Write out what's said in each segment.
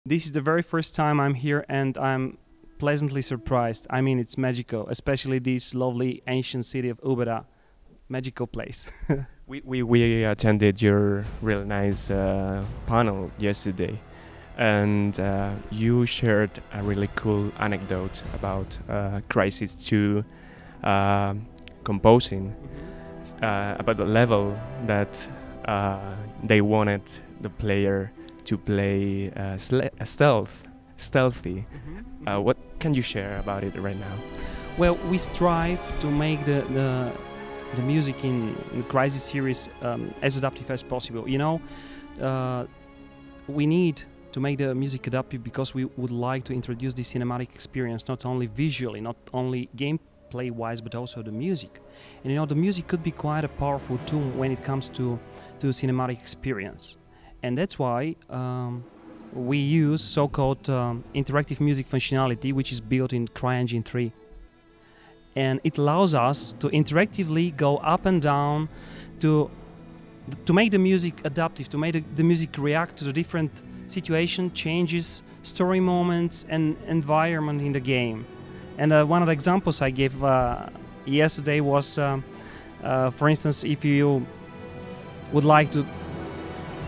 This is the very first time I'm here and I'm pleasantly surprised. I mean, it's magical, especially this lovely ancient city of Ubera. Magical place. We attended your really nice panel yesterday, and you shared a really cool anecdote about Crysis 2 composing, about the level that they wanted the player to play stealthy. What can you share about it right now? Well, we strive to make the music in the Crysis series as adaptive as possible. You know, we need to make the music adaptive because we would like to introduce the cinematic experience, not only visually, not only gameplay-wise, but also the music. And you know, the music could be quite a powerful tool when it comes to cinematic experience. And that's why we use so-called interactive music functionality, which is built in CryEngine 3. And it allows us to interactively go up and down to make the music adaptive, to make the music react to the different situation, changes, story moments, and environment in the game. And one of the examples I gave yesterday was, for instance, if you would like to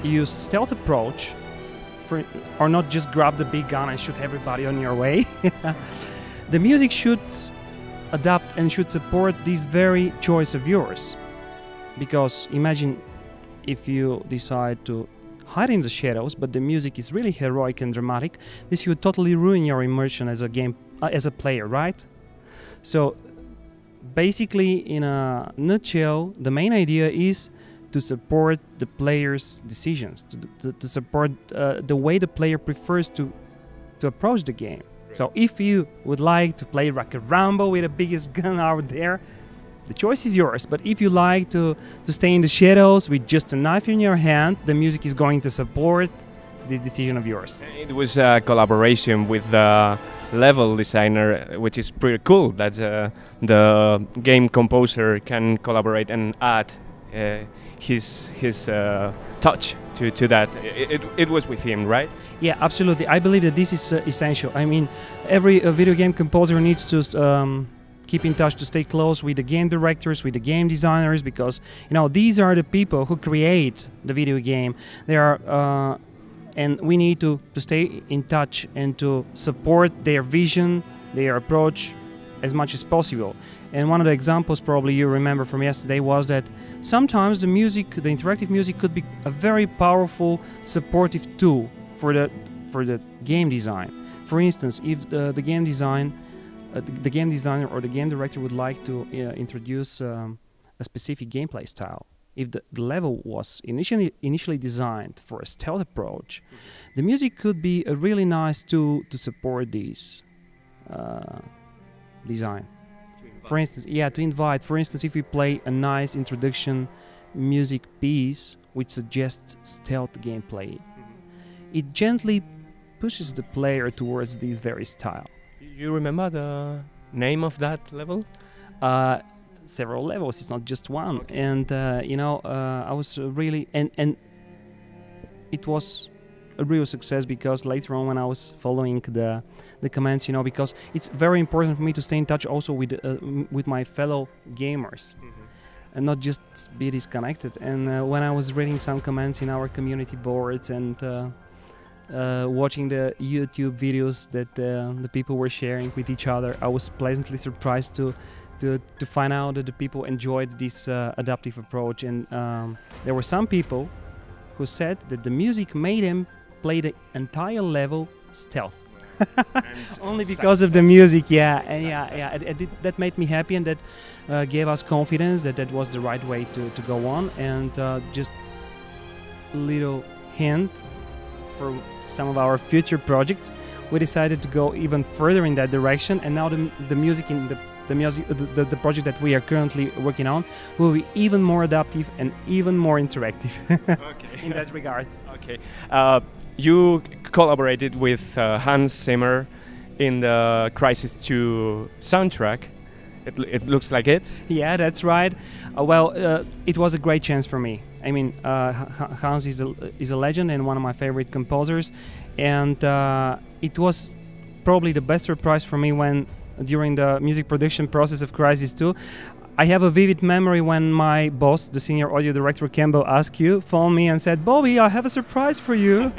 use stealth approach, or not just grab the big gun and shoot everybody on your way, the music should adapt and should support this very choice of yours. Because imagine if you decide to hide in the shadows, but the music is really heroic and dramatic, this would totally ruin your immersion as a player, right? So basically, in a nutshell, the main idea is to support the player's decisions, to support the way the player prefers to approach the game. So if you would like to play like a Rambo with the biggest gun out there, the choice is yours. But if you like to stay in the shadows with just a knife in your hand, the music is going to support this decision of yours. It was a collaboration with the level designer, which is pretty cool that the game composer can collaborate and add his touch to that. It was with him, right? Yeah, absolutely. I believe that this is essential. I mean, every video game composer needs to keep in touch, to stay close with the game directors, with the game designers, because you know these are the people who create the video game. They are, and we need to stay in touch and to support their vision, their approach, as much as possible. And one of the examples probably you remember from yesterday was that sometimes the music, the interactive music, could be a very powerful supportive tool for the game design. For instance, if the game designer or the game director would like to introduce a specific gameplay style, if the level was initially designed for a stealth approach, the music could be a really nice tool to support this design. For instance, to invite. For instance, if we play a nice introduction music piece which suggests stealth gameplay, it gently pushes the player towards this very style. You remember the name of that level? Several levels, it's not just one. Okay. And you know, I was really and it was a real success, because later on when I was following the comments, you know, because it's very important for me to stay in touch also with my fellow gamers. And not just be disconnected. And when I was reading some comments in our community boards and watching the YouTube videos that the people were sharing with each other, I was pleasantly surprised to find out that the people enjoyed this adaptive approach. And there were some people who said that the music made them play the entire level stealth. Only because of the music, that made me happy, and that gave us confidence that that was the right way to go on. And just a little hint for some of our future projects, we decided to go even further in that direction, and now the music in the project that we are currently working on will be even more adaptive and even more interactive. Okay. In that regard. Okay. You collaborated with Hans Zimmer in the Crysis 2 soundtrack. It looks like it. Yeah, that's right. It was a great chance for me. I mean, Hans is a legend and one of my favorite composers, and it was probably the best surprise for me when during the music production process of Crysis 2. I have a vivid memory when my boss, the senior audio director Campbell Askew, phoned me and said, "Bobby, I have a surprise for you."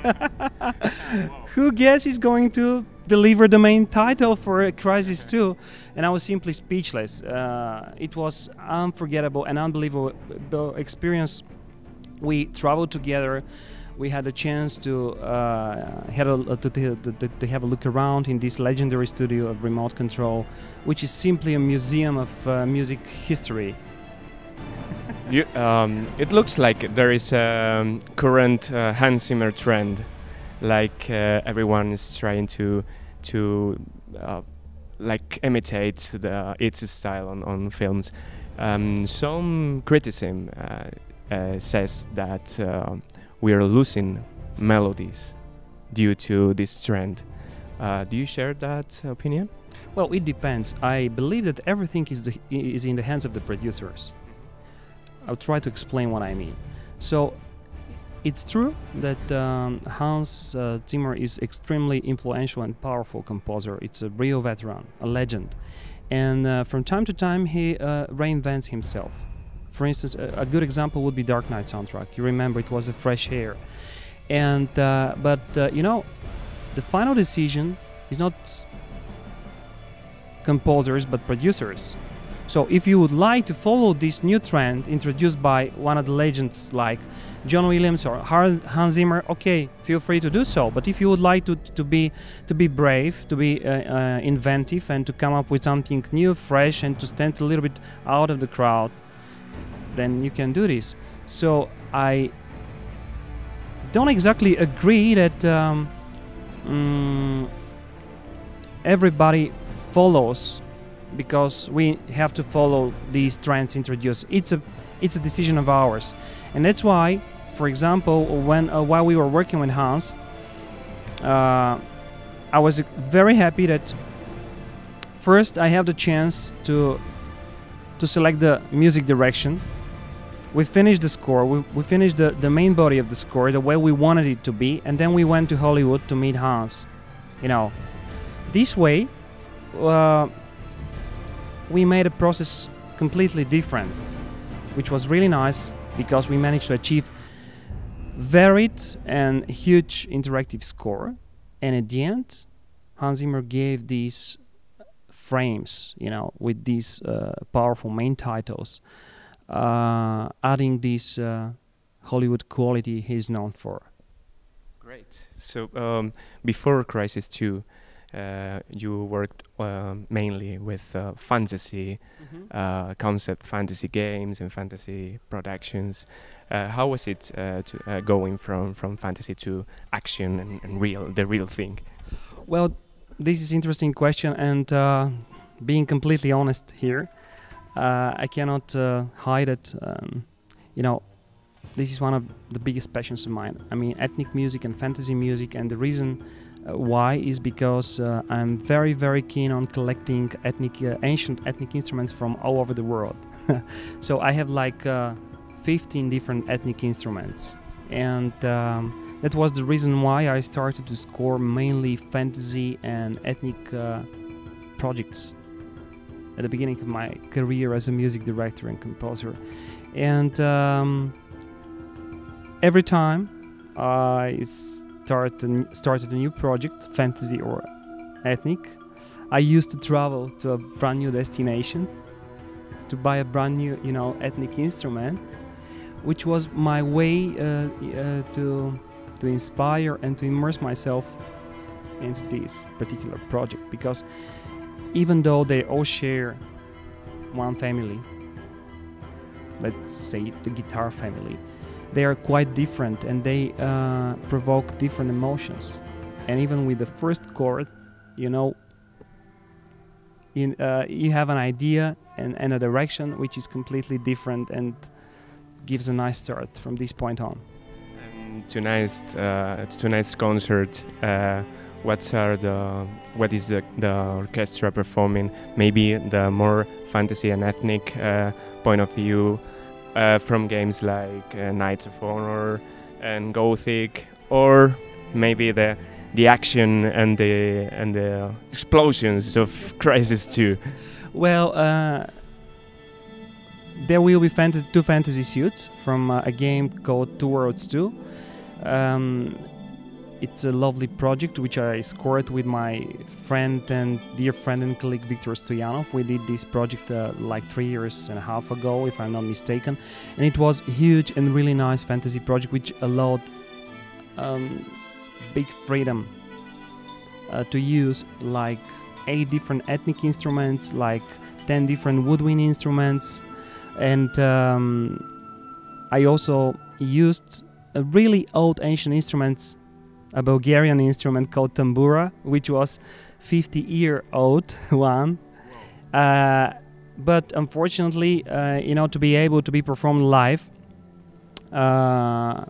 Who guess is going to deliver the main title for Crysis 2? And I was simply speechless. It was unforgettable and unbelievable experience. We traveled together. We had a chance to have a look around in this legendary studio of remote control, which is simply a museum of music history. It looks like there is a current Hans Zimmer trend, like everyone is trying to like imitate its style on films. Some criticism says that we are losing melodies due to this trend. Do you share that opinion? Well, it depends. I believe that everything is in the hands of the producers. I'll try to explain what I mean. So, it's true that Hans Zimmer is extremely influential and powerful composer. It's a real veteran, a legend. And from time to time, he reinvents himself. For instance, a good example would be Dark Knight soundtrack. You remember it was a fresh air. And but you know, the final decision is not composers but producers. So if you would like to follow this new trend introduced by one of the legends like John Williams or Hans Zimmer, okay, feel free to do so. But if you would like to be brave, to be inventive, and to come up with something new, fresh, and to stand a little bit out of the crowd, then you can do this. So I don't exactly agree that everybody follows because we have to follow these trends introduced. It's a decision of ours, and that's why, for example, while we were working with Hans, I was very happy that first I have the chance to select the music direction. We finished the score, we finished the main body of the score the way we wanted it to be, and then we went to Hollywood to meet Hans. You know, this way we made a process completely different, which was really nice because we managed to achieve varied and huge interactive score, and at the end Hans Zimmer gave these frames, you know, with these powerful main titles, adding this Hollywood quality he's known for. Great. So before Crysis 2, you worked mainly with fantasy, concept fantasy games and fantasy productions. How was it going from fantasy to action and the real thing? Well, this is an interesting question, and being completely honest here, I cannot hide it. You know, this is one of the biggest passions of mine. I mean, ethnic music and fantasy music, and the reason why is because I'm very, very keen on collecting ancient ethnic instruments from all over the world. So I have like 15 different ethnic instruments, and that was the reason why I started to score mainly fantasy and ethnic projects at the beginning of my career as a music director and composer. And every time I started a new project, fantasy or ethnic, I used to travel to a brand new destination to buy a brand new, you know, ethnic instrument, which was my way to inspire and to immerse myself into this particular project, because even though they all share one family, let's say the guitar family, they are quite different, and they provoke different emotions. And even with the first chord, you know, you have an idea and a direction which is completely different and gives a nice start from this point on. And tonight's concert, what is the orchestra performing? Maybe the more fantasy and ethnic point of view, from games like Knights of Honor and Gothic, or maybe the action and the explosions of Crysis 2? Well, there will be two fantasy suits from a game called Two Worlds 2. It's a lovely project which I scored with my friend and dear friend and colleague Viktor Stoyanov. We did this project like 3.5 years ago, if I'm not mistaken, and it was a huge and really nice fantasy project which allowed big freedom to use like 8 different ethnic instruments, like 10 different woodwind instruments, and I also used a really old ancient instruments, a Bulgarian instrument called tambura, which was 50-year-old one. But unfortunately, to be able to be performed live, I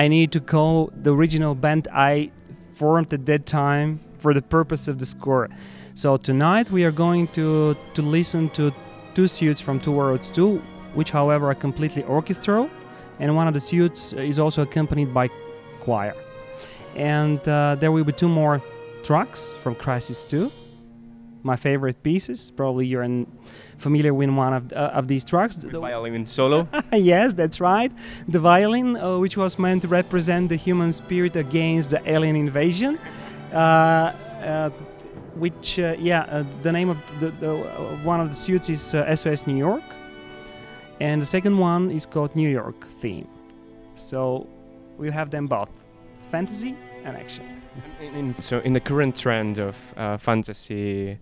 need to call the original band I formed at that time for the purpose of the score. So tonight we are going to listen to 2 suites from Two Worlds 2, which however are completely orchestral, and one of the suites is also accompanied by choir. And there will be 2 more tracks from Crysis 2, my favorite pieces. Probably you're familiar with one of these tracks. The violin solo? Yes, that's right. The violin, which was meant to represent the human spirit against the alien invasion. The name of one of the suites is SOS New York, and the second one is called New York Theme. So we have them both, fantasy and action. So in the current trend of fantasy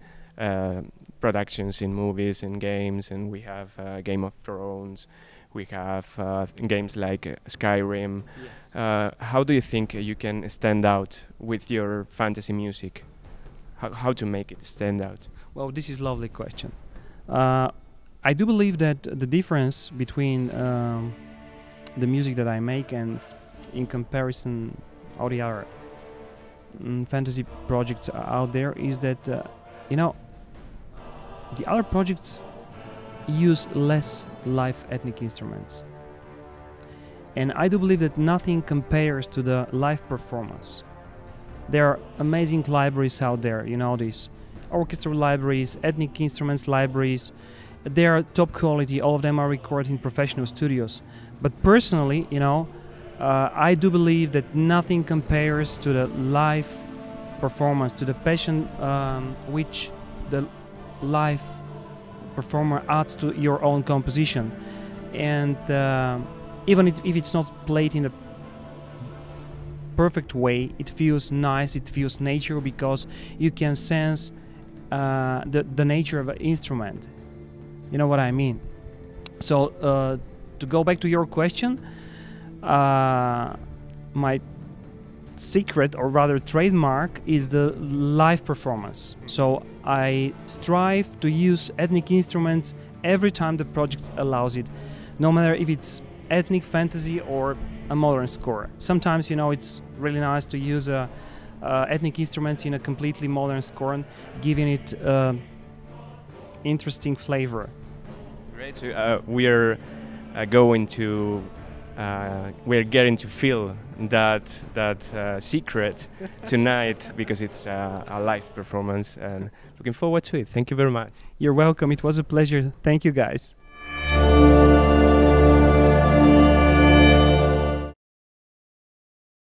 productions in movies and games, and we have Game of Thrones, we have games like Skyrim. Yes. How do you think you can stand out with your fantasy music? How to make it stand out? Well, this is a lovely question. I do believe that the difference between the music that I make and in comparison all the other fantasy projects out there is that the other projects use less live ethnic instruments, and I do believe that nothing compares to the live performance. There are amazing libraries out there, these orchestral libraries, ethnic instruments libraries. They are top quality. All of them are recorded in professional studios. But personally, I do believe that nothing compares to the live performance, to the passion which the live performer adds to your own composition. And even if it's not played in a perfect way, it feels nice, it feels natural, because you can sense the nature of an instrument. You know what I mean? So to go back to your question, my secret, or rather trademark, is the live performance. So I strive to use ethnic instruments every time the project allows it, no matter if it's ethnic fantasy or a modern score. Sometimes, it's really nice to use ethnic instruments in a completely modern score, and giving it interesting flavor. Great. So, we're getting to feel that secret tonight, because it's a live performance, and looking forward to it. Thank you very much. You're welcome. It was a pleasure. Thank you, guys.